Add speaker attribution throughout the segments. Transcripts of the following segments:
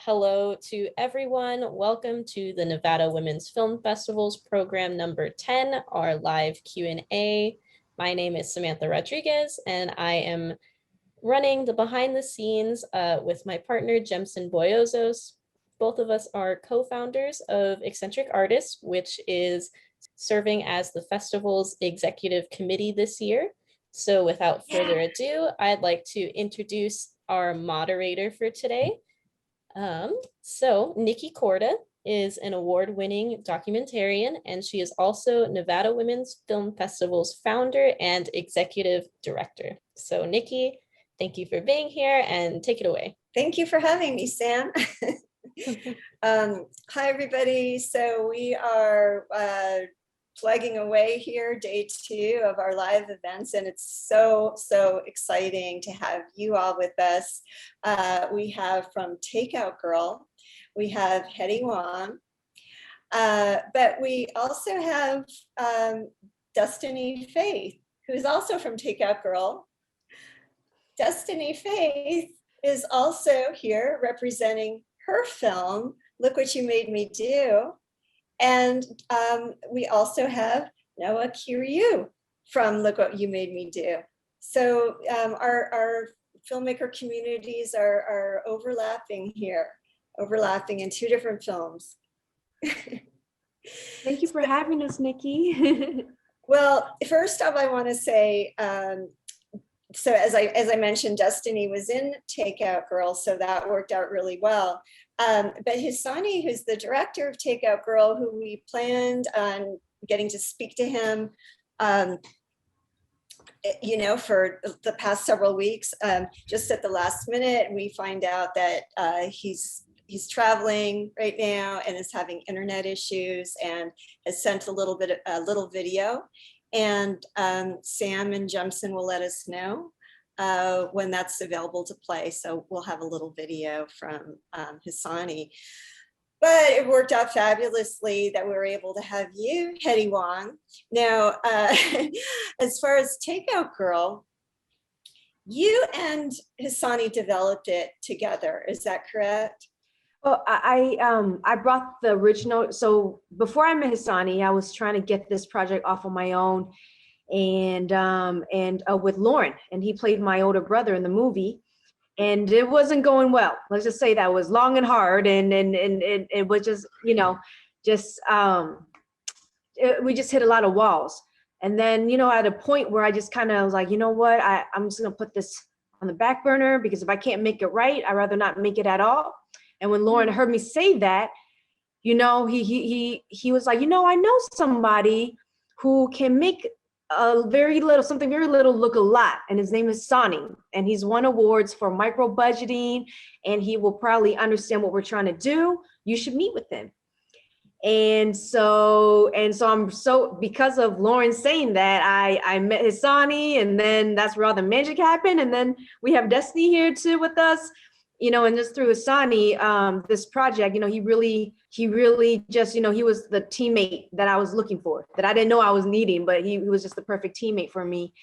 Speaker 1: Hello to everyone. Welcome to the Nevada Women's Film Festival's program number 10, our live Q&A. My name is Samantha Rodriguez, and I am running the behind the scenes with my partner, Jemsen Bollozos. Both of us are co-founders of Eccentric Artists, which is serving as the festival's executive committee this year. So without further ado, I'd like to introduce our moderator for today. So Nikki Corda is an award-winning documentarian, and she is also Nevada Women's Film Festival's founder and executive director. So Nikki, thank you for being here and take it away.
Speaker 2: Thank you for having me, Sam. Hi, everybody. So we are plugging away here, day 2 of our live events, and it's so exciting to have you all with us. We have from Takeout Girl, we have Hedy Wong, but we also have Destiny Faith, who's also from Takeout Girl. Destiny Faith is also here representing her film, Look What You Made Me Do. And we also have Noah Kiriu from Look What You Made Me Do. So our filmmaker communities are overlapping here, overlapping in 2 different films.
Speaker 3: Thank you for having us, Nikki.
Speaker 2: Well, first off, I want to say, so as I mentioned, Destiny was in Takeout Girl, so that worked out really well. But Hisani, who's the director of Takeout Girl, who we planned on getting to speak to him, you know, for the past several weeks, just at the last minute, we find out that he's traveling right now and is having internet issues and has sent a little video. And Sam and Jemsen will let us know when that's available to play. So we'll have a little video from Hisani. But it worked out fabulously that we were able to have you, Hedy Wong. Now, as far as Takeout Girl, you and Hisani developed it together. Is that correct?
Speaker 3: Well, I brought the original. So before I met Hisani, I was trying to get this project off on my own, and with Lauren, and he played my older brother in the movie, and it wasn't going well. Let's just say that it was long and hard, and it was just, you know, we just hit a lot of walls. And then, you know, at a point where I just kind of was like, you know what, I'm just gonna put this on the back burner, because if I can't make it right, I'd rather not make it at all. And when Lauren heard me say that, you know, he was like, you know, I know somebody who can make something very little look a lot. And his name is Sonny. And he's won awards for micro budgeting. And he will probably understand what we're trying to do. You should meet with him. And so because of Lauren saying that, I met Hisani, and then that's where all the magic happened. And then we have Destiny here too with us. You know, and just through Hisani, this project, you know, he really just, you know, he was the teammate that I was looking for, that I didn't know I was needing, but he was just the perfect teammate for me.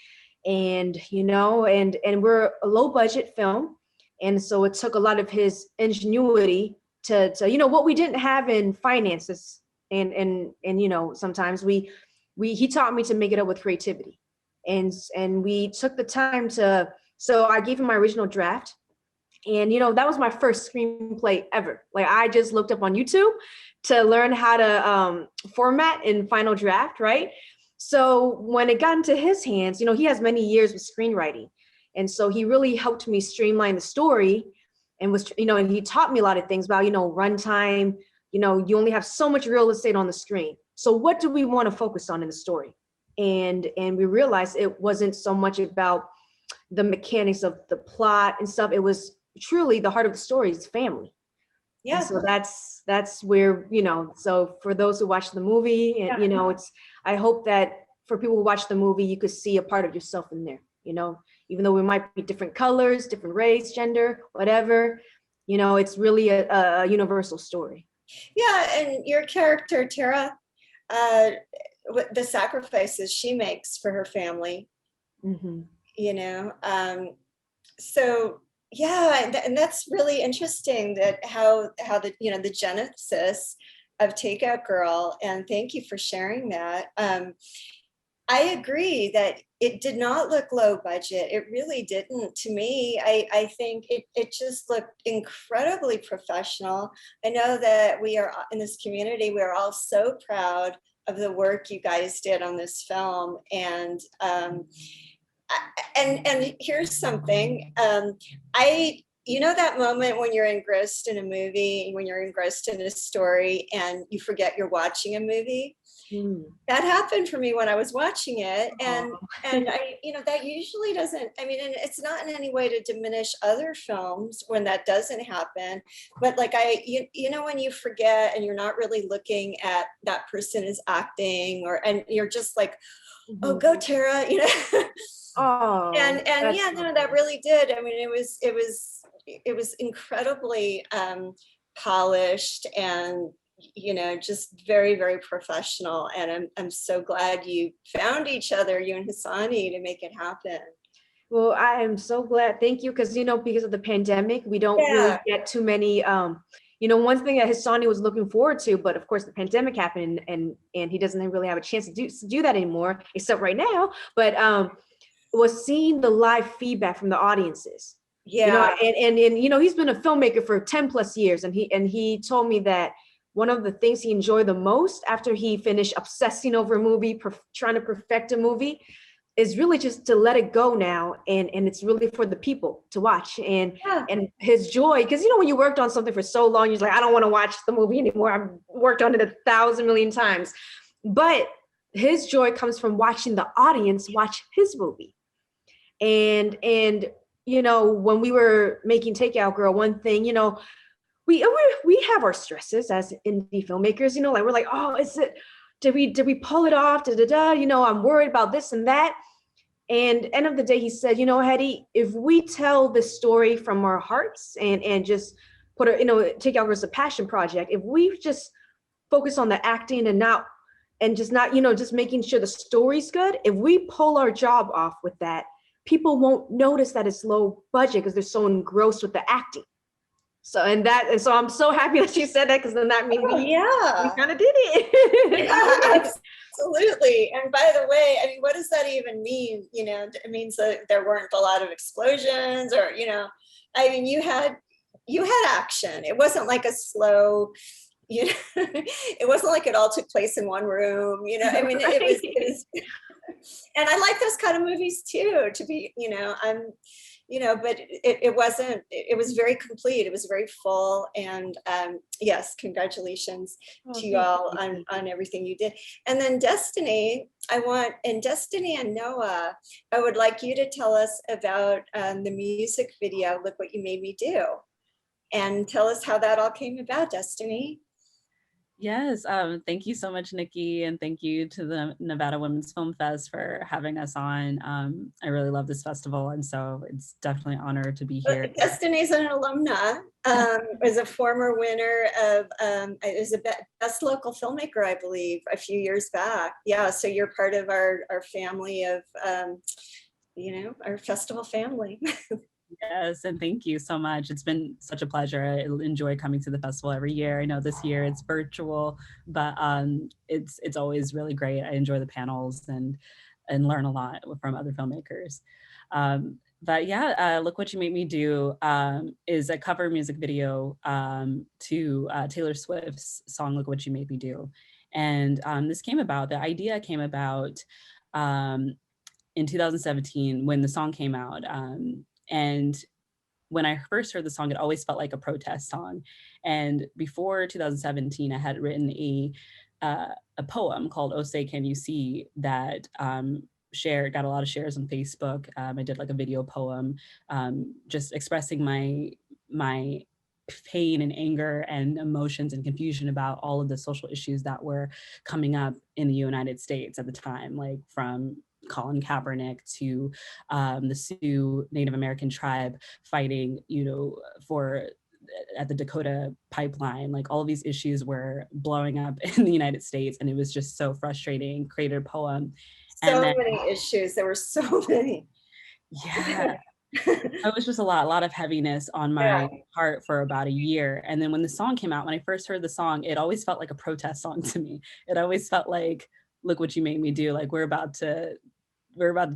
Speaker 3: And, you know, and we're a low budget film. And so it took a lot of his ingenuity to you know, what we didn't have in finances. And you know, sometimes he taught me to make it up with creativity. And we took the time so I gave him my original draft. And, you know, that was my first screenplay ever. Like, I just looked up on YouTube to learn how to format in Final Draft, right? So when it got into his hands, you know, he has many years with screenwriting. And so he really helped me streamline the story, and was, you know, and he taught me a lot of things about, you know, runtime. You know, you only have so much real estate on the screen. So what do we want to focus on in the story? And we realized it wasn't so much about the mechanics of the plot and stuff. It was truly the heart of the story is family. Yeah. And so that's where, you know, so for those who watch the movie, and, you know, I hope that for people who watch the movie, you could see a part of yourself in there, you know, even though we might be different colors, different race, gender, whatever, you know, it's really a universal story.
Speaker 2: Yeah. And your character, Tara, the sacrifices she makes for her family, you know, so Yeah, and that's really interesting, that how the, you know, the genesis of Takeout Girl, and thank you for sharing that. I agree that it did not look low budget. It really didn't. To me, I think it just looked incredibly professional. I know that we are in this community, we're all so proud of the work you guys did on this film. And and here's something. You know that moment when you're engrossed in a movie, when you're engrossed in a story and you forget you're watching a movie? That happened for me when I was watching it. And I, you know, that usually doesn't, I mean, and it's not in any way to diminish other films when that doesn't happen, but like you know, when you forget and you're not really looking at that person is acting, or, and you're just like, oh, go Tara, you know.
Speaker 3: Oh,
Speaker 2: and yeah, no, that really did. I mean, it was incredibly polished, and, you know, just very, very professional. And I'm so glad you found each other, you and Hassani, to make it happen.
Speaker 3: well, I am so glad. Thank you. Because, you know, because of the pandemic, we don't really get too many, you know, one thing that Hassani was looking forward to, but of course the pandemic happened, and he doesn't really have a chance to do that anymore, except right now. But was seeing the live feedback from the audiences.
Speaker 2: Yeah.
Speaker 3: You know, and you know, he's been a filmmaker for 10 plus years, and he told me that one of the things he enjoyed the most after he finished obsessing over a movie, trying to perfect a movie, is really just to let it go now, and it's really for the people to watch, and his joy, because, you know, when you worked on something for so long, you're like, I don't want to watch the movie anymore, I've worked on it 1,000 million times. But his joy comes from watching the audience watch his movie. And you know, when we were making Takeout Girl, one thing, you know, we have our stresses as indie filmmakers, you know, like we're like, oh, did we pull it off? You know, I'm worried about this and that. And end of the day, he said, you know, Hedy, if we tell this story from our hearts and just put it, you know, Takeout Girl is a passion project. If we just focus on the acting and just not, you know, just making sure the story's good. If we pull our job off with that, people won't notice that it's low budget because they're so engrossed with the acting. So, and so I'm so happy that you said that, because then that means we kind of did it.
Speaker 2: Yeah, absolutely. And by the way, I mean, what does that even mean? You know, it means that there weren't a lot of explosions, or, you know, I mean, you had action. It wasn't like a slow, you know, it wasn't like it all took place in one room, you know. I mean, it was and I like those kind of movies too, to be, you know, you know, but it wasn't, it was very complete. It was very full. And yes, congratulations to you all on everything you did. And then Destiny, Destiny and Noah, I would like you to tell us about the music video, Look What You Made Me Do, and tell us how that all came about, Destiny.
Speaker 4: Yes, thank you so much, Nikki, and thank you to the Nevada Women's Film Fest for having us on. I really love this festival, and so it's definitely an honor to be here.
Speaker 2: Destiny's an alumna, was a former winner of, it was a best local filmmaker, I believe, a few years back. Yeah, so you're part of our family of, you know, our festival family.
Speaker 4: Yes, and thank you so much. It's been such a pleasure. I enjoy coming to the festival every year. I know this year it's virtual, but it's always really great. I enjoy the panels and learn a lot from other filmmakers. But yeah, Look What You Made Me Do is a cover music video to Taylor Swift's song Look What You Made Me Do. And this came about, the idea came about in 2017 when the song came out. And when I first heard the song, it always felt like a protest song. And before 2017, I had written a poem called "Oh Say Can You See" that got a lot of shares on Facebook. I did like a video poem, just expressing my pain and anger and emotions and confusion about all of the social issues that were coming up in the United States at the time, like from Colin Kaepernick to the Sioux Native American tribe fighting, you know, at the Dakota pipeline. Like all of these issues were blowing up in the United States, and it was just so frustrating. Created a poem.
Speaker 2: So many issues. There were so many.
Speaker 4: Yeah. It was just a lot of heaviness on
Speaker 2: Yeah.
Speaker 4: my heart for about a year. And then when the song came out, when I first heard the song, it always felt like a protest song to me. It always felt like, look what you made me do. Like we're about to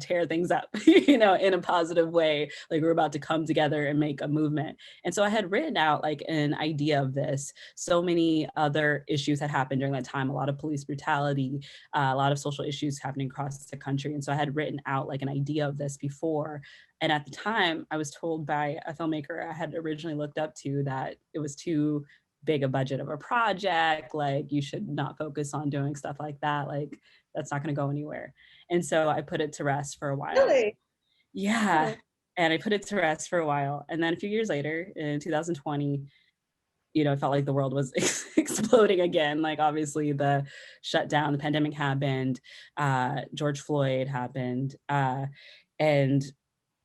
Speaker 4: tear things up, you know, in a positive way. Like we're about to come together and make a movement. And so I had written out like an idea of this. So many other issues had happened during that time, a lot of police brutality, a lot of social issues happening across the country. And so I had written out like an idea of this before. And at the time I was told by a filmmaker I had originally looked up to that it was too big a budget of a project. Like you should not focus on doing stuff like that. Like that's not going to go anywhere. And so I put it to rest for a while.
Speaker 2: Really?
Speaker 4: Yeah.
Speaker 2: Oh.
Speaker 4: And I put it to rest for a while. And then a few years later, in 2020, you know, it felt like the world was exploding again. Like obviously the shutdown, the pandemic happened, George Floyd happened, and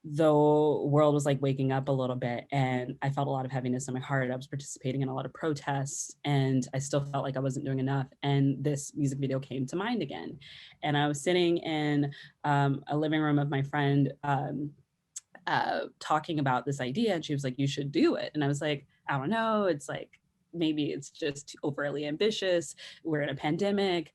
Speaker 4: the world was like waking up a little bit, and I felt a lot of heaviness in my heart. I was participating in a lot of protests and I still felt like I wasn't doing enough. And this music video came to mind again. And I was sitting in a living room of my friend talking about this idea, and she was like, you should do it. And I was like, I don't know, it's like, maybe it's just overly ambitious. We're in a pandemic.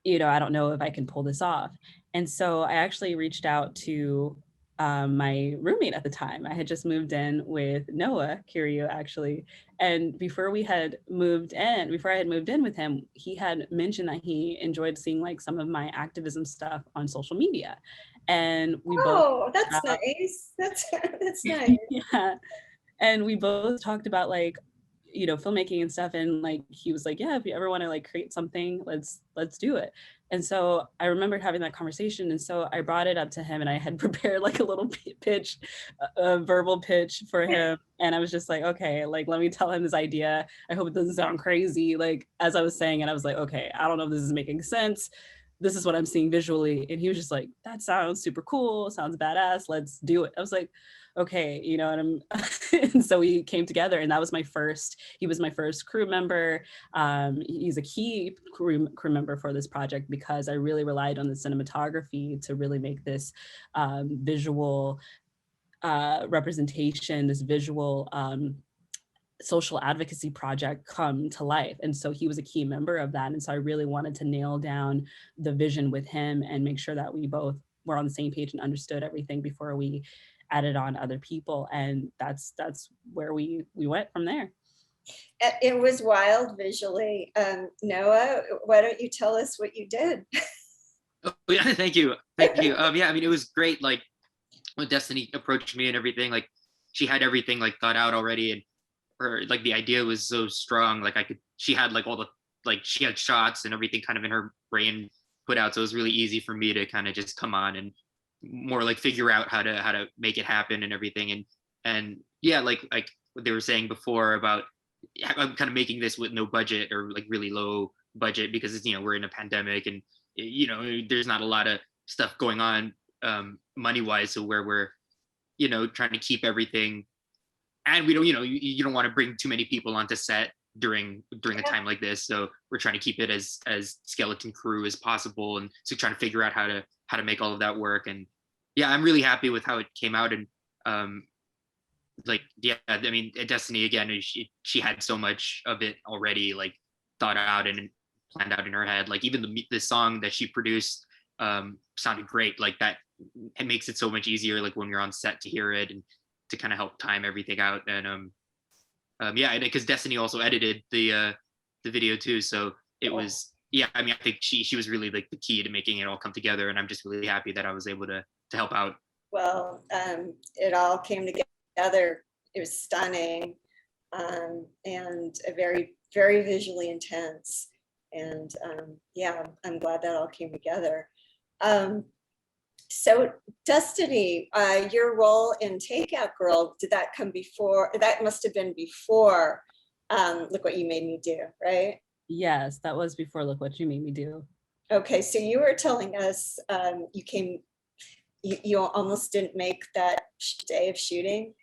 Speaker 4: You know, I don't know if I can pull this off. And so I actually reached out to my roommate at the time. I had just moved in with Noah, Kiriu, actually. And before I had moved in with him, he had mentioned that he enjoyed seeing like some of my activism stuff on social media. And we both,
Speaker 2: That's nice. That's nice.
Speaker 4: yeah. And we both talked about like, you know, filmmaking and stuff. And like, he was like, yeah, if you ever want to like create something, let's do it. And so I remembered having that conversation. And so I brought it up to him and I had prepared like a little pitch, a verbal pitch for him. And I was just like, okay, like, let me tell him this idea. I hope it doesn't sound crazy. Like, as I was saying it, I was like, okay, I don't know if this is making sense. This is what I'm seeing visually. And he was just like, that sounds super cool. Sounds badass. Let's do it. I was like, okay, you know, and and so we came together, and that was he was my first crew member. He's a key crew member for this project because I really relied on the cinematography to really make this visual representation, this visual social advocacy project come to life. And so he was a key member of that. And so I really wanted to nail down the vision with him and make sure that we both were on the same page and understood everything before we added on other people. And that's where we went from there.
Speaker 2: It was wild visually. Noah, why don't you tell us what you did?
Speaker 5: Oh, yeah, thank you. Yeah, I mean, it was great. Like when Destiny approached me and everything, like she had everything like thought out already, and her like the idea was so strong. Like she had like all the, like she had shots and everything kind of in her brain put out. So it was really easy for me to kind of just come on and more like figure out how to make it happen and everything. And yeah, like what they were saying before about, I'm kind of making this with no budget or like really low budget because it's, you know, we're in a pandemic and, you know, there's not a lot of stuff going on money wise. So where we're, you know, trying to keep everything, and we don't, you know, you don't want to bring too many people onto set during a time like this. So we're trying to keep it as skeleton crew as possible. And so trying to figure out how to make all of that work. And yeah, I'm really happy with how it came out. And like, yeah, I mean, Destiny again, she had so much of it already like thought out and planned out in her head. Like even the song that she produced sounded great. Like that, it makes it so much easier like when you're on set to hear it and to kind of help time everything out. And yeah, and because Destiny also edited the video too, so it was, yeah, I mean, I think she was really like the key to making it all come together, and I'm just really happy that I was able to help out.
Speaker 2: Well, it all came together. It was stunning, and a very, very visually intense. And yeah, I'm glad that all came together. So Destiny, your role in Takeout Girl, did that come before? That must have been before Look What You Made Me Do, right?
Speaker 4: Yes, that was before Look What You Made Me Do.
Speaker 2: Okay, so you were telling us you almost didn't make that day of shooting.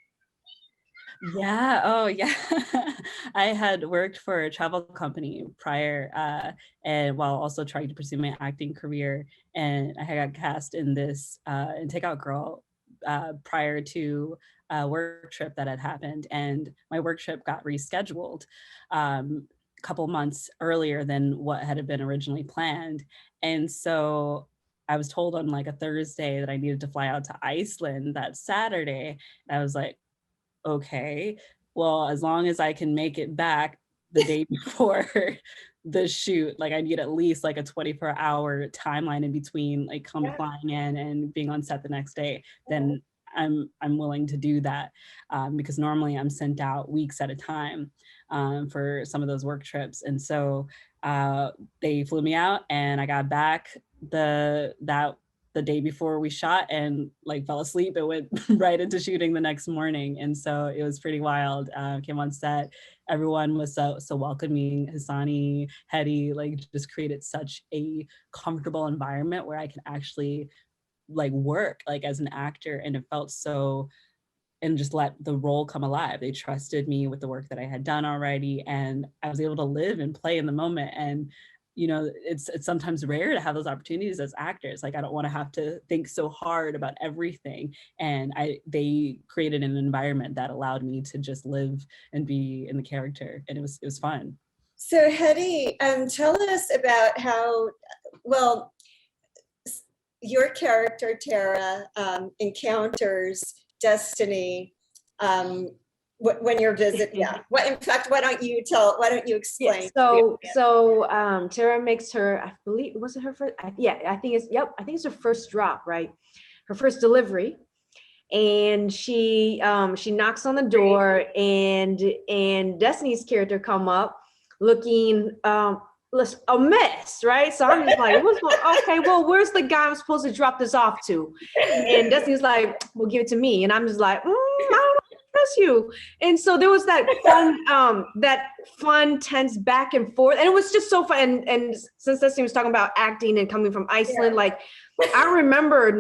Speaker 4: Yeah. Oh, yeah. I had worked for a travel company prior, and while also trying to pursue my acting career, and I had got cast in this in Takeout Girl prior to a work trip that had happened, and my work trip got rescheduled a couple months earlier than what had been originally planned. And so I was told on like a Thursday that I needed to fly out to Iceland that Saturday. And I was like, okay, well, as long as I can make it back the day before the shoot, like I need at least like a 24-hour timeline in between like flying in and being on set the next day, then I'm willing to do that, because normally I'm sent out weeks at a time for some of those work trips. And so they flew me out, and I got back the day before we shot, and like fell asleep. It went right into shooting the next morning. And so it was pretty wild. Came on set, everyone was so welcoming. Hassani, Hedy, like just created such a comfortable environment where I can actually like work like as an actor, and it felt so, and just let the role come alive. They trusted me with the work that I had done already, and I was able to live and play in the moment. And you know, it's sometimes rare to have those opportunities as actors. Like I don't want to have to think so hard about everything. And they created an environment that allowed me to just live and be in the character, and it was fun.
Speaker 2: So Hedy, tell us about how, well, your character Tara encounters Destiny when you're visiting. Yeah. In fact, why don't you explain?
Speaker 3: Yeah, so Tara makes her, I believe, was it her first? I think it's her first drop, right? Her first delivery. And she knocks on the door, and Destiny's character come up looking a mess, right? So I'm just like, okay, well, where's the guy I'm supposed to drop this off to? And Destiny's like, well, give it to me. And I'm just like, I don't know, trust you. And so there was that fun, tense back and forth. And it was just so fun. And since Destiny was talking about acting and coming from Iceland, like I remember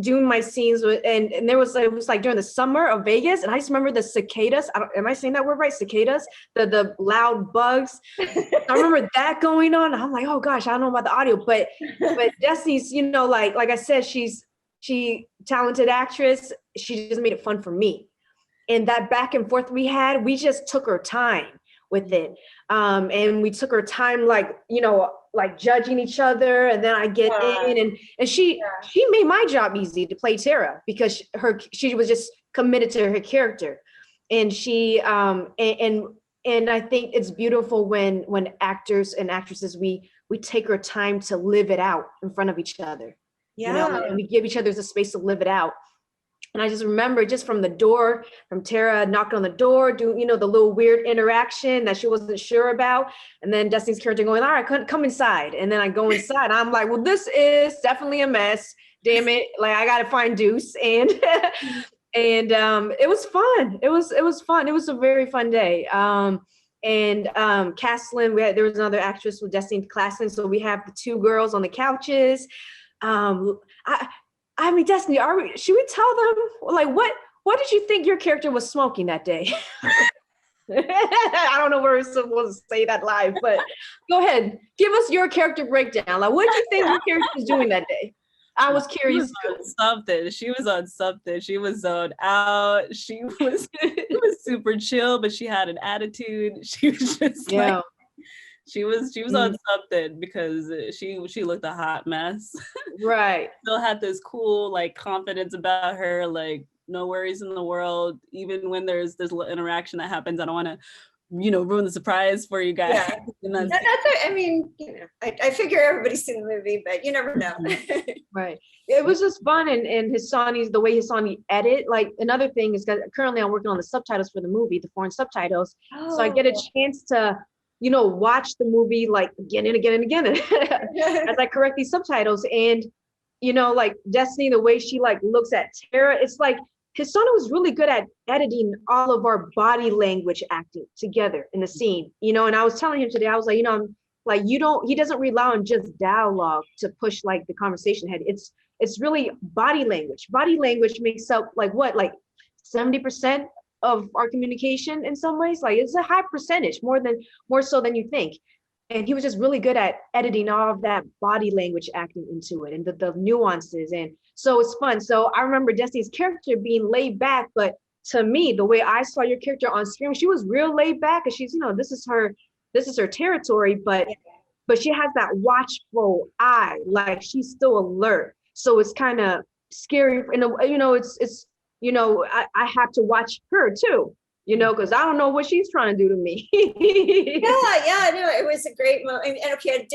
Speaker 3: doing my scenes and it was like during the summer of Vegas. And I just remember the cicadas. Am I saying that word right? Cicadas, the loud bugs. I remember that going on. I'm like, oh gosh, I don't know about the audio, but Destiny's, you know, like I said, she talented actress. She just made it fun for me. And that back and forth we had, we just took our time with it. And we took our time, like, you know, like judging each other. And then I get in and she made my job easy to play Tara, because she was just committed to her character. And she, and I think it's beautiful when actors and actresses, we take our time to live it out in front of each other.
Speaker 2: Yeah.
Speaker 3: You know, and we give each other the space to live it out. And I just remember just from Tara knocking on the door, doing, you know, the little weird interaction that she wasn't sure about. And then Destiny's character going, all right, come inside. And then I go inside. I'm like, well, this is definitely a mess. Damn it. Like, I got to find Deuce. And it was fun. It was fun. It was a very fun day. Caslin, there was another actress with Destiny Caslin. So we have the two girls on the couches. I mean, Destiny, should we tell them, like, what did you think your character was smoking that day? I don't know where we're supposed to say that live, but go ahead. Give us your character breakdown. Like, what did you think your character was doing that day? I was curious.
Speaker 4: She was on something. She was zoned out. She was super chill, but she had an attitude. She was just like, she was on something, because she looked a hot mess.
Speaker 3: Right.
Speaker 4: Still had this cool like confidence about her, like no worries in the world. Even when there's this little interaction that happens, I don't want to, you know, ruin the surprise for you guys. Yeah.
Speaker 2: I mean, you know, I figure everybody's seen the movie, but you never know.
Speaker 3: Right. It was just fun, and Hassani's, the way Hassani edit. Like, another thing is that currently I'm working on the subtitles for the movie, the foreign subtitles. So I get a chance to, you know, watch the movie like again and again and again as I correct these subtitles. And, you know, like Destiny, the way she like looks at Tara, it's like Hassani was really good at editing all of our body language acting together in the scene, you know. And I was telling him today, I was like, you know, he doesn't rely on just dialogue to push like the conversation ahead. It's really body language. Body language makes up like 70% of our communication in some ways. Like, it's a high percentage, more so than you think. And he was just really good at editing all of that body language acting into it and the nuances. And so it's fun. So I remember Destiny's character being laid back, but to me, the way I saw your character on screen, she was real laid back, and she's, this is her territory, but she has that watchful eye, like she's still alert. So it's kind of scary. And it's I have to watch her too, because I don't know what she's trying to do to me.
Speaker 2: No, it was a great moment. And okay,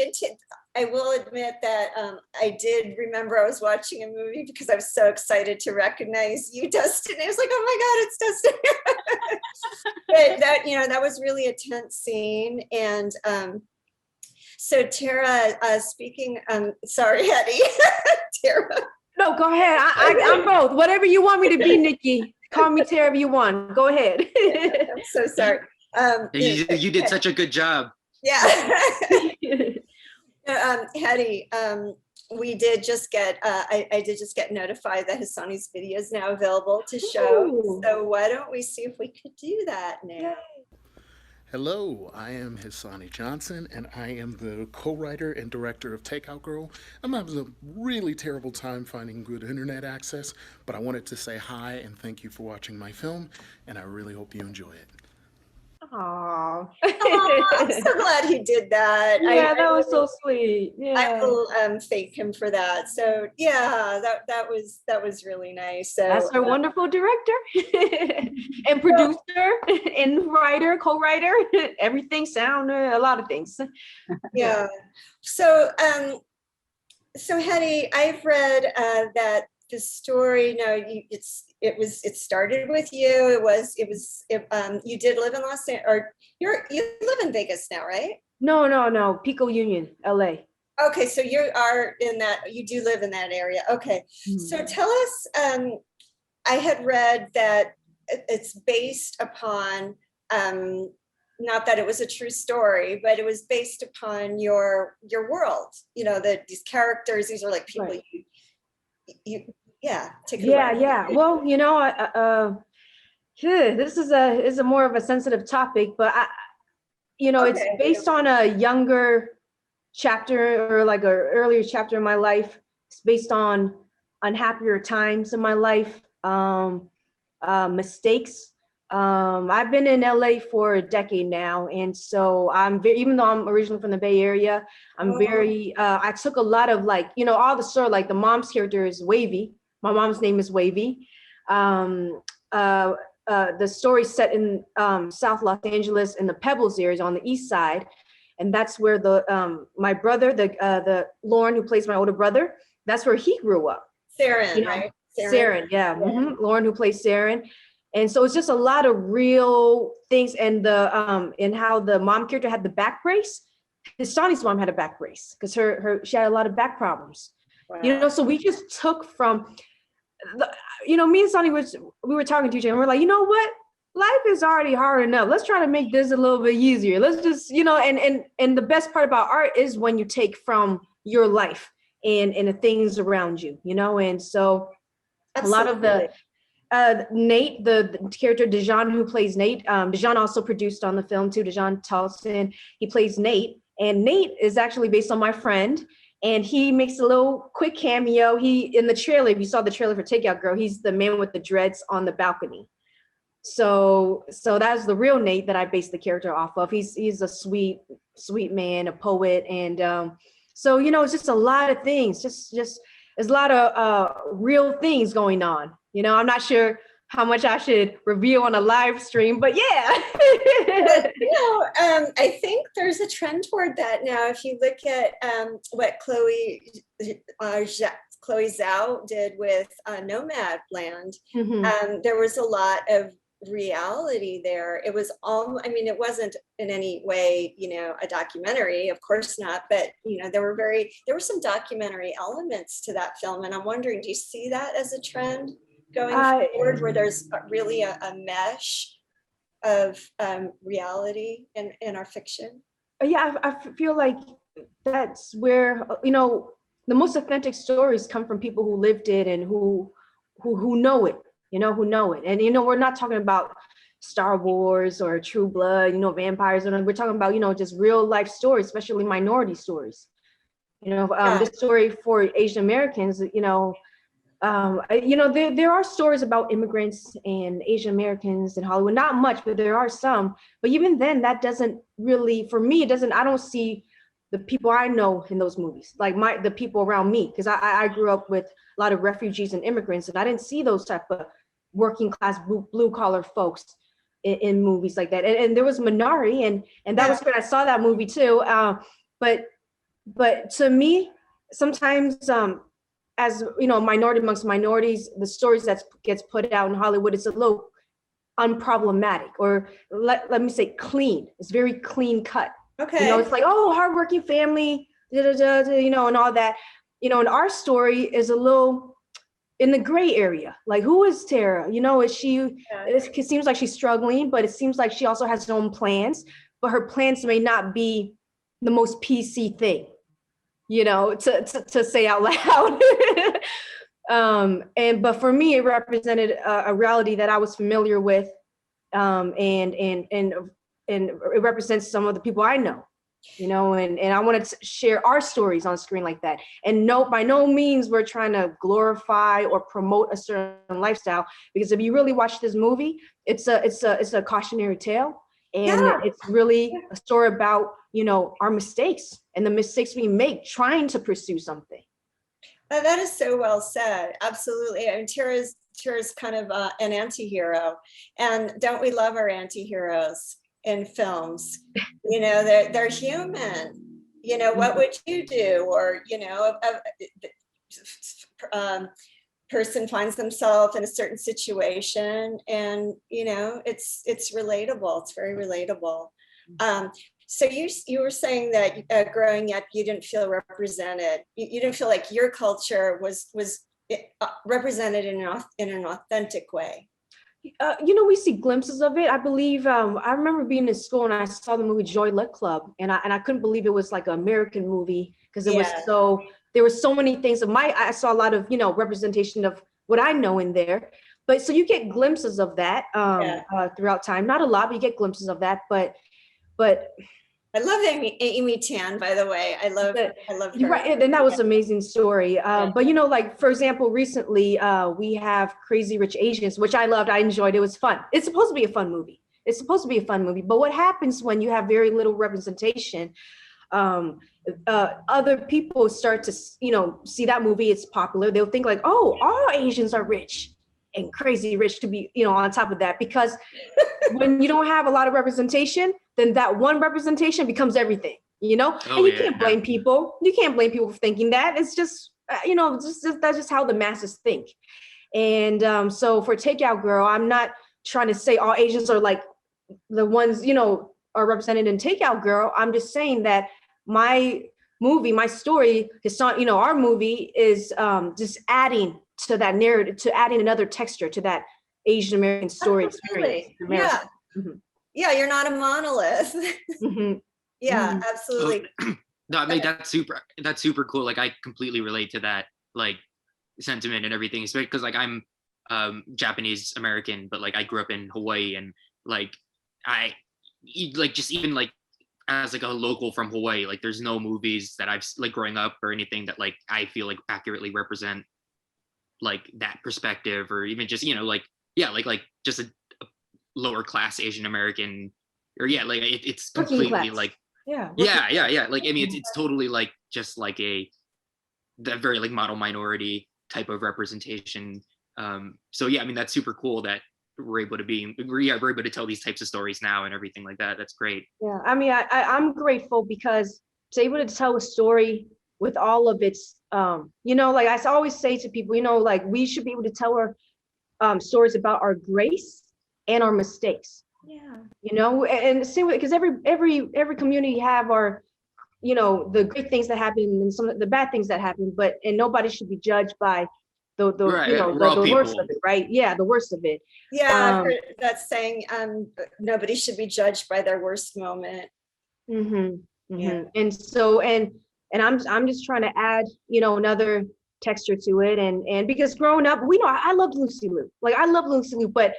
Speaker 2: I will admit that I did remember I was watching a movie because I was so excited to recognize you, Dustin. I was like, oh my God, it's Dustin. But that was really a tense scene. And so Tara, speaking, sorry, Hedy, Tara.
Speaker 3: No, go ahead. I'm both. Whatever you want me to be, Nikki. Call me Tara if you want. Go ahead.
Speaker 2: I'm so sorry.
Speaker 5: You did such a good job.
Speaker 2: Yeah. Hedy, we did just get, I did just get notified that Hassani's video is now available to show.
Speaker 3: Ooh.
Speaker 2: So why don't we see if we could do that now?
Speaker 3: Yay.
Speaker 6: Hello, I am Hassani Johnson, and I am the co-writer and director of Takeout Girl. I'm having a really terrible time finding good internet access, but I wanted to say hi and thank you for watching my film, and I really hope you enjoy it.
Speaker 3: Aww.
Speaker 2: I'm so glad he did that.
Speaker 3: Yeah, that was so sweet. Yeah.
Speaker 2: I will thank him for that. So yeah, that was really nice. So
Speaker 3: that's our wonderful director and producer and writer, co-writer, everything, sound, a lot of things.
Speaker 2: Yeah. So Hedy, I've read that the story. It started with you. You did live in Los Angeles, or you live in Vegas now, right?
Speaker 3: No, Pico Union, LA.
Speaker 2: Okay, so you do live in that area. Okay, So tell us, I had read that it's based upon, not that it was a true story, but it was based upon your world. These characters, these are like people
Speaker 3: right.
Speaker 2: you take it away.
Speaker 3: Yeah. Well, this is a more of a sensitive topic, but it's based on a younger chapter, or like an earlier chapter in my life. It's based on unhappier times in my life, mistakes. I've been in LA for a decade now, and so even though I'm originally from the Bay Area, I'm very. I took a lot of all the story. Like the mom's character is Wavy. My mom's name is Wavy. The story set in South Los Angeles in the Pebbles area on the east side. And that's where my brother, the Lauren, who plays my older brother, that's where he grew up.
Speaker 2: Saren, right?
Speaker 3: Saren, yeah. Mm-hmm. Lauren, who plays Saren. And so it's just a lot of real things. And and how the mom character had the back brace. Hassani's mom had a back brace because she had a lot of back problems. Wow. So we just took from me and Sonny we were talking to each other, and we're like, you know what? Life is already hard enough. Let's try to make this a little bit easier. Let's just, and the best part about art is when you take from your life and the things around you, and so absolutely. A lot of the Nate, the character Dejan, who plays Nate, Dejan also produced on the film too. Dejan Tolson, he plays Nate, and Nate is actually based on my friend. And he makes a little quick cameo. In the trailer, if you saw the trailer for Takeout Girl, he's the man with the dreads on the balcony. So that's the real Nate that I based the character off of. He's a sweet man, a poet. And so, it's just a lot of things, just there's a lot of real things going on. I'm not sure how much I should reveal on a live stream, but yeah.
Speaker 2: I think there's a trend toward that now. If you look at what Chloe Zhao did with Nomadland, there was a lot of reality there. It was it wasn't in any way, a documentary, of course not, but there were some documentary elements to that film. And I'm wondering, do you see that as a trend going forward, where there's really a mesh of reality in our fiction?
Speaker 3: Yeah, I feel like that's where, the most authentic stories come from people who lived it and who know it, who know it. And, we're not talking about, Star Wars or True Blood, you know, vampires, and we're talking about, you know, just real life stories, especially minority stories. You know, this story for Asian Americans, you know, there are stories about immigrants and Asian Americans in Hollywood, not much, but there are some. But even then, that doesn't really, for me, I don't see the people I know in those movies, like the people around me, because I grew up with a lot of refugees and immigrants, and I didn't see those type of working class blue collar folks in movies like that. And there was Minari, and that was when I saw that movie too. But to me, sometimes, as you know, minority amongst minorities, the stories that gets put out in Hollywood is a little unproblematic, or let me say clean. It's very clean cut.
Speaker 2: Okay.
Speaker 3: You know, it's like, oh, hardworking family, you know, and all that. You know, and our story is a little in the gray area. Like, who is Tara? You know, is she? It seems like she's struggling, but it seems like she also has her own plans. But her plans may not be the most PC thing, you know, to say out loud. But for me, it represented a reality that I was familiar with, and it represents some of the people I know, you know, and I wanted to share our stories on screen like that. And no, by no means we're trying to glorify or promote a certain lifestyle, because if you really watch this movie, it's a cautionary tale, and it's really a story about, you know, our mistakes and the mistakes we make trying to pursue something.
Speaker 2: That is so well said. Absolutely. I mean, Tara's kind of an anti-hero, and don't we love our anti-heroes in films? You know, they're human. You know, what would you do? Or, you know, person finds themselves in a certain situation, and, you know, it's relatable. It's very relatable. So you were saying that growing up, you didn't feel represented. You didn't feel like your culture was represented in an authentic way.
Speaker 3: You know, we see glimpses of it. I believe I remember being in school and I saw the movie Joy Luck Club, and I couldn't believe it was like an American movie, because it was there were so many things I saw a lot of, you know, representation of what I know in there. But so you get glimpses of that throughout time. Not a lot, but you get glimpses of that. But
Speaker 2: I love Amy Tan, by the way. I love her.
Speaker 3: Right, and that was an amazing story. But, you know, like, for example, recently we have Crazy Rich Asians, which I loved. I enjoyed. It was fun. It's supposed to be a fun movie. But what happens when you have very little representation? Other people start to, you know, see that movie, it's popular. They'll think like, oh, all Asians are rich and crazy rich to be, you know, on top of that. Because when you don't have a lot of representation, then that one representation becomes everything, you know? And you can't blame people. You can't blame people for thinking that. It's just, you know, that's just how the masses think. And so for Takeout Girl, I'm not trying to say all Asians are like the ones, you know, are represented in Takeout Girl. I'm just saying that my movie, my story, you know, our movie is just adding to that narrative, to adding another texture to that Asian American story experience.
Speaker 2: Yeah. Mm-hmm. Yeah, you're not a monolith.
Speaker 3: Mm-hmm.
Speaker 2: Yeah,
Speaker 3: mm-hmm.
Speaker 2: Absolutely.
Speaker 5: No, I mean, that's super cool. Like, I completely relate to that, like, sentiment and everything, especially because, like, I'm Japanese American, but, like, I grew up in Hawaii, and, like, I like, just even like as like a local from Hawaii, like, there's no movies that I've like growing up or anything that like I feel like accurately represent like that perspective, or even just, you know, like, yeah, like just a lower class Asian American, or like it's completely like like, I mean, it's totally like just like that very like model minority type of representation. So yeah, I mean, that's super cool that we're able to tell these types of stories now and everything like that. That's great.
Speaker 3: Yeah, I mean, I'm grateful because to able to tell a story with all of its, you know, like I always say to people, you know, like we should be able to tell our stories about our grace and our mistakes.
Speaker 2: Yeah.
Speaker 3: You know, and same way, because every community have our, you know, the great things that happen and some of the bad things that happen, and nobody should be judged by the
Speaker 5: right,
Speaker 3: you know, the worst of it, right? Yeah, the worst of it.
Speaker 2: Yeah, that's saying nobody should be judged by their worst moment.
Speaker 3: Mm-hmm, mm-hmm.
Speaker 2: Yeah.
Speaker 3: And so and I'm just trying to add, you know, another texture to it, and because growing up, we know I loved Lucy Liu. Like I love Lucy Liu, but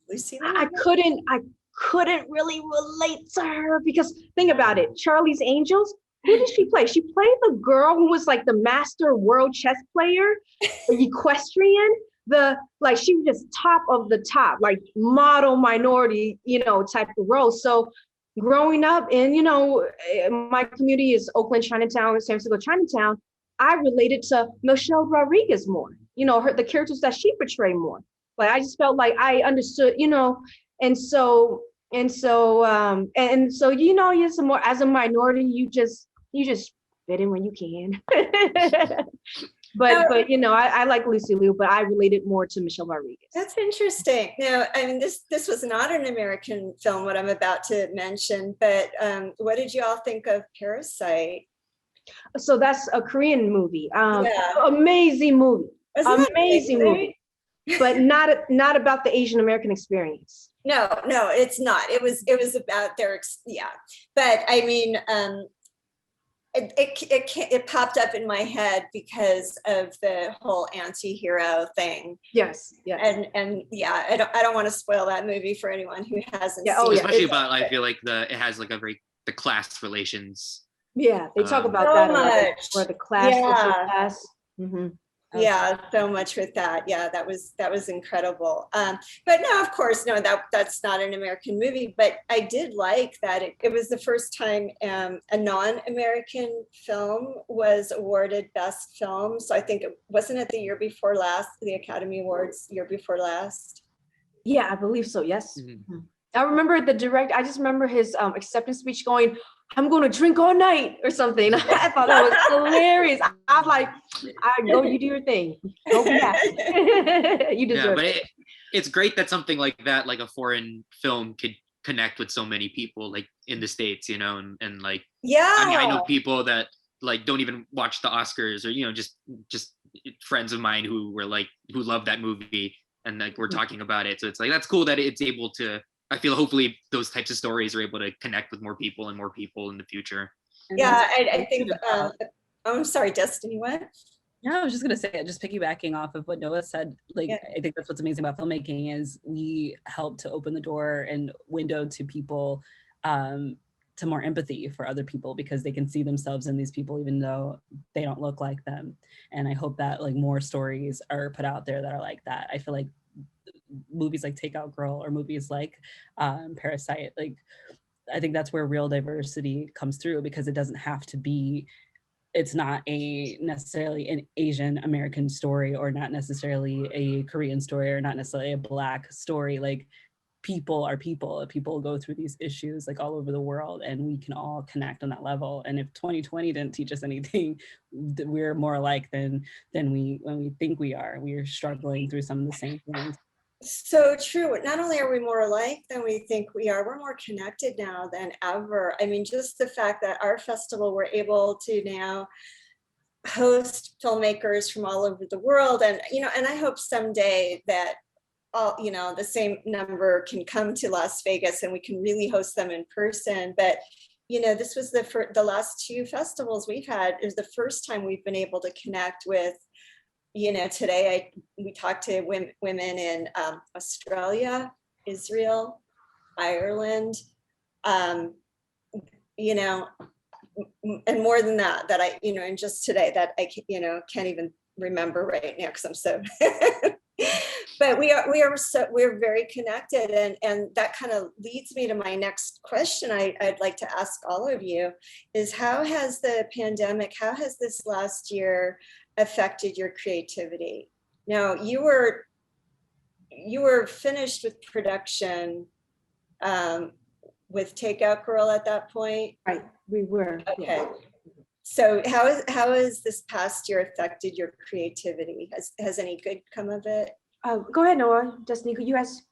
Speaker 2: Lucy.
Speaker 3: I couldn't really relate to her because think about it, Charlie's Angels, who did she play? She played the girl who was like the master world chess player, the equestrian, she was just top of the top, like model minority, type of role. So growing up in, my community is Oakland, Chinatown, San Francisco, Chinatown, I related to Michelle Rodriguez more, the characters that she portrayed more. Like I just felt like I understood, and so as a minority, you just fit in when you can. but I like Lucy Liu, but I related more to Michelle Rodriguez.
Speaker 2: That's interesting. Now, I mean, this was not an American film, what I'm about to mention, but what did you all think of Parasite?
Speaker 3: So that's a Korean movie.
Speaker 2: Yeah.
Speaker 3: Amazing movie.
Speaker 2: Amazing
Speaker 3: movie. But not about the Asian American experience.
Speaker 2: No, it's not. It was about their, but I mean, it popped up in my head because of the whole anti-hero thing.
Speaker 3: Yes.
Speaker 2: And yeah, I don't want to spoil that movie for anyone who hasn't seen it.
Speaker 5: Especially about, I feel like it has like the class relations.
Speaker 3: Yeah, they talk about
Speaker 2: so
Speaker 3: that
Speaker 2: much.
Speaker 3: Where the class class. Mm-hmm.
Speaker 2: Yeah, so much with that. Yeah, that was incredible. But no, of course, no, that's not an American movie. But I did like that it was the first time a non-American film was awarded Best Film. So I think wasn't it the year before last, the Academy Awards year before last?
Speaker 3: Yeah, I believe so. Yes.
Speaker 2: Mm-hmm.
Speaker 3: I remember I just remember his acceptance speech going, "I'm going to drink all night" or something. I thought that was hilarious. I was like, go, you do your thing. Go be happy. You deserve
Speaker 5: but it's great that something like that, like a foreign film, could connect with so many people, like in the States, and like,
Speaker 2: yeah.
Speaker 5: I mean, I know people that like don't even watch the Oscars, or just friends of mine who love that movie, and like we're talking about it. So it's like, that's cool that it's able to. I feel hopefully those types of stories are able to connect with more people in the future.
Speaker 2: Yeah, I think, I'm sorry, Destiny, what?
Speaker 4: Yeah, I was just going to say, just piggybacking off of what Noah said, like,
Speaker 2: Yeah.
Speaker 4: I think that's what's amazing about filmmaking is we help to open the door and window to people to more empathy for other people because they can see themselves in these people even though they don't look like them. And I hope that like more stories are put out there that are like that. I feel like movies like Takeout Girl or movies like Parasite, like I think that's where real diversity comes through because it doesn't have to be, it's not necessarily an Asian American story or not necessarily a Korean story or not necessarily a Black story. Like people are people go through these issues like all over the world and we can all connect on that level. And if 2020 didn't teach us anything, we're more alike than when we think we are. We are struggling through some of the same things.
Speaker 2: So true. Not only are we more alike than we think we are, we're more connected now than ever. I mean, just the fact that our festival, we're able to now host filmmakers from all over the world. And, and I hope someday that all, the same number can come to Las Vegas and we can really host them in person. But, this was the last two festivals we've had. It was the first time we've been able to connect with, today we talked to women in Australia, Israel, Ireland, and more than that I, and just today that I, can't even remember right now because I'm so, but we're very connected. And that kind of leads me to my next question I'd like to ask all of you is how has this last year affected your creativity? Now you were finished with production with Takeout Girl at that point,
Speaker 3: right? We were.
Speaker 2: Okay.
Speaker 3: Yeah.
Speaker 2: So how has this past year affected your creativity? Has any good come of it?
Speaker 3: Go ahead, Noah. Destiny, you guys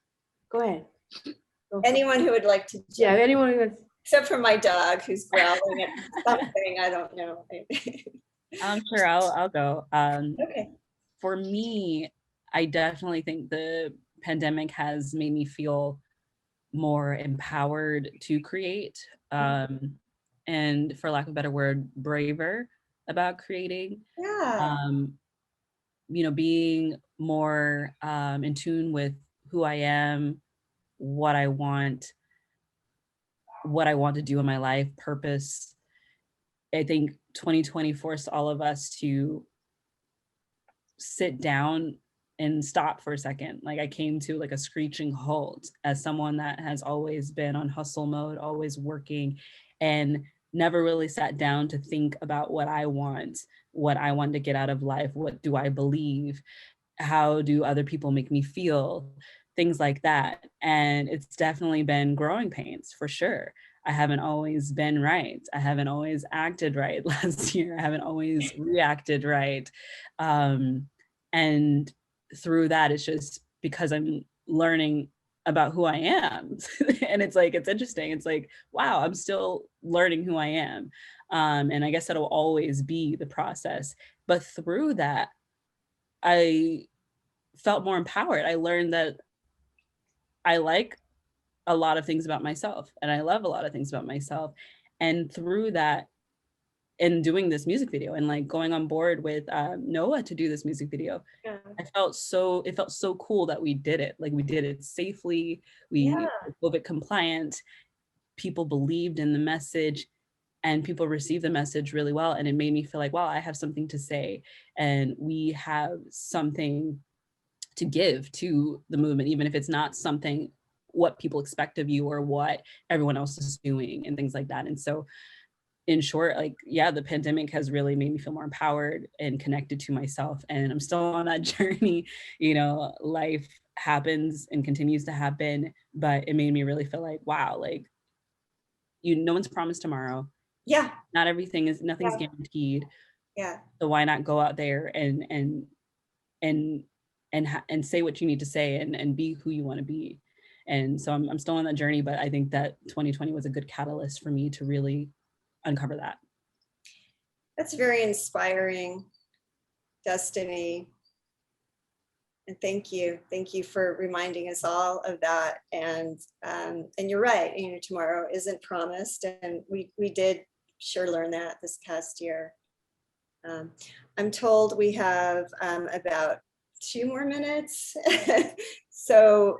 Speaker 3: go ahead.
Speaker 2: Anyone who would like to?
Speaker 3: Yeah, anyone who would.
Speaker 2: Except for my dog who's growling at something. I don't know.
Speaker 4: I'm sure I'll go.
Speaker 2: Okay.
Speaker 4: For me, I definitely think the pandemic has made me feel more empowered to create, and for lack of a better word, braver about creating.
Speaker 2: Yeah.
Speaker 4: Being more in tune with who I am, what I want to do in my life, purpose. I think 2020 forced all of us to sit down and stop for a second. Like I came to like a screeching halt as someone that has always been on hustle mode, always working, and never really sat down to think about what I want to get out of life. What do I believe? How do other people make me feel? Things like that. And it's definitely been growing pains for sure. I haven't always been right. I haven't always acted right last year. I haven't always reacted right. And through that, it's just because I'm learning about who I am. And it's like, it's interesting. It's like, wow, I'm still learning who I am. And I guess that'll always be the process. But through that, I felt more empowered. I learned that I like a lot of things about myself and I love a lot of things about myself. And through that, in doing this music video and like going on board with Noah to do this music video,
Speaker 2: Yeah.
Speaker 4: it felt so cool that we did it. Like we did it safely, we were COVID compliant, people believed in the message and people received the message really well. And it made me feel like, wow, I have something to say and we have something to give to the movement, even if it's not something what people expect of you or what everyone else is doing and things like that. And so in short, like, yeah, the pandemic has really made me feel more empowered and connected to myself. And I'm still on that journey. You know, life happens and continues to happen, but it made me really feel like, wow, like, no one's promised tomorrow.
Speaker 2: Yeah.
Speaker 4: Not everything is, nothing's guaranteed.
Speaker 2: Yeah.
Speaker 4: So why not go out there and say what you need to say and be who you want to be. And so I'm still on that journey, but I think that 2020 was a good catalyst for me to really uncover that.
Speaker 2: That's very inspiring, Destiny. And thank you for reminding us all of that. And you're right, you know, tomorrow isn't promised, and we did sure learn that this past year. I'm told we have about 2 more minutes. So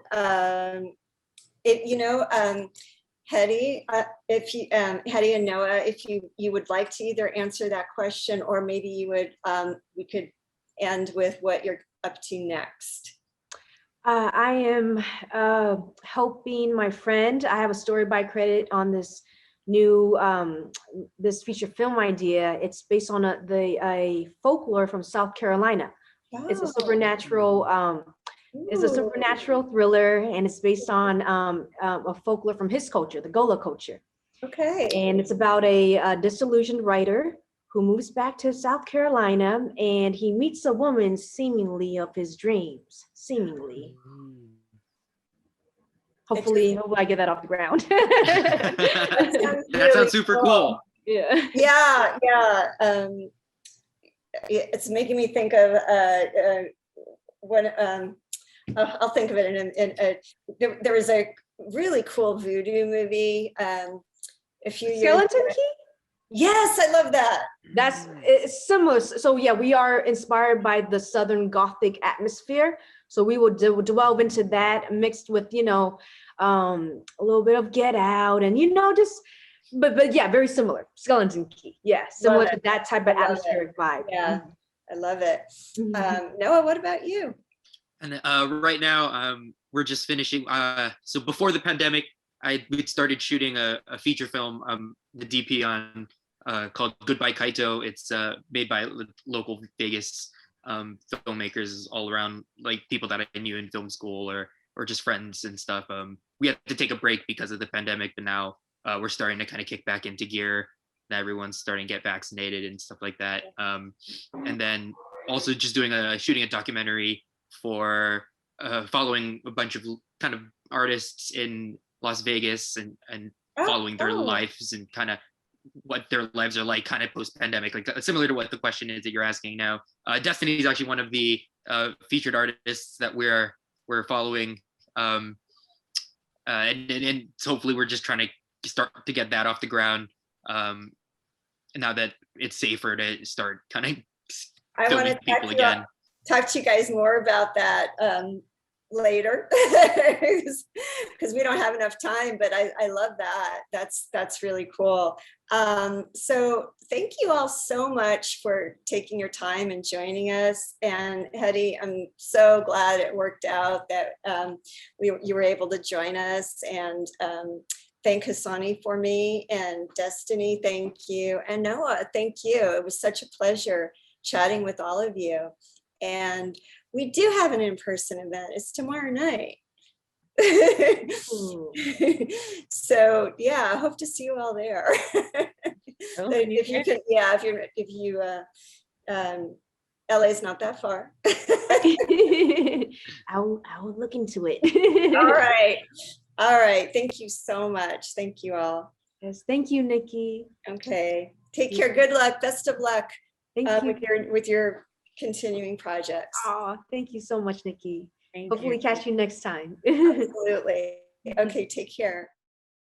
Speaker 2: Hedy, if you Hedy and Noah, if you would like to either answer that question, or maybe you would we could end with what you're up to next.
Speaker 3: I am helping my friend. I have a story by credit on this new this feature film idea. It's based on a folklore from South Carolina. Oh. It's a supernatural thriller, and it's based on a folklore from his culture, the Gola culture.
Speaker 2: Okay.
Speaker 3: And it's about a disillusioned writer who moves back to South Carolina, and he meets a woman seemingly of his dreams. Seemingly. Hopefully I get that off the ground.
Speaker 5: That sounds super cool.
Speaker 3: Yeah.
Speaker 2: Yeah. It's making me think of when I'll think of it there was a really cool voodoo movie a few years ago.
Speaker 3: Skeleton Key?
Speaker 2: Yes, I love that.
Speaker 3: It's similar. So yeah, we are inspired by the Southern Gothic atmosphere. So we will delve into that mixed with, a little bit of Get Out and, just, but yeah, very similar. Skeleton Key. Yeah, similar to that type of atmospheric vibe.
Speaker 2: Yeah, I love it. Noah, what about you?
Speaker 5: And right now, we're just finishing. So before the pandemic, we started shooting a feature film, the DP on called Goodbye Kaito. It's made by local Vegas filmmakers all around, like people that I knew in film school or just friends and stuff. We had to take a break because of the pandemic, but now we're starting to kind of kick back into gear. Now everyone's starting to get vaccinated and stuff like that. And then also just shooting a documentary for following a bunch of kind of artists in Las Vegas and following their lives and kind of what their lives are like kind of post-pandemic, like similar to what the question is that you're asking now. Destiny is actually one of the featured artists that we're following, and hopefully we're just trying to start to get that off the ground now that it's safer to start kind of
Speaker 2: I want to talk to you guys more about that later because we don't have enough time, but I love that. That's really cool. So thank you all so much for taking your time and joining us. And Hedy, I'm so glad it worked out that you were able to join us, and thank Hassani for me, and Destiny, thank you. And Noah, thank you. It was such a pleasure chatting with all of you. And we do have an in-person event. It's tomorrow night. So yeah, I hope to see you all there. If you can, yeah, if you LA's not that far.
Speaker 3: I'll look into it.
Speaker 2: All right, thank you so much. Thank you all.
Speaker 3: Yes, thank you, Nikki.
Speaker 2: Okay, take care. Good luck. Best of luck
Speaker 3: Thank you.
Speaker 2: with your continuing projects.
Speaker 3: Oh, thank you so much, Nikki.
Speaker 2: Thank
Speaker 3: Hopefully
Speaker 2: you.
Speaker 3: catch you next time.
Speaker 2: Absolutely. Okay, take care.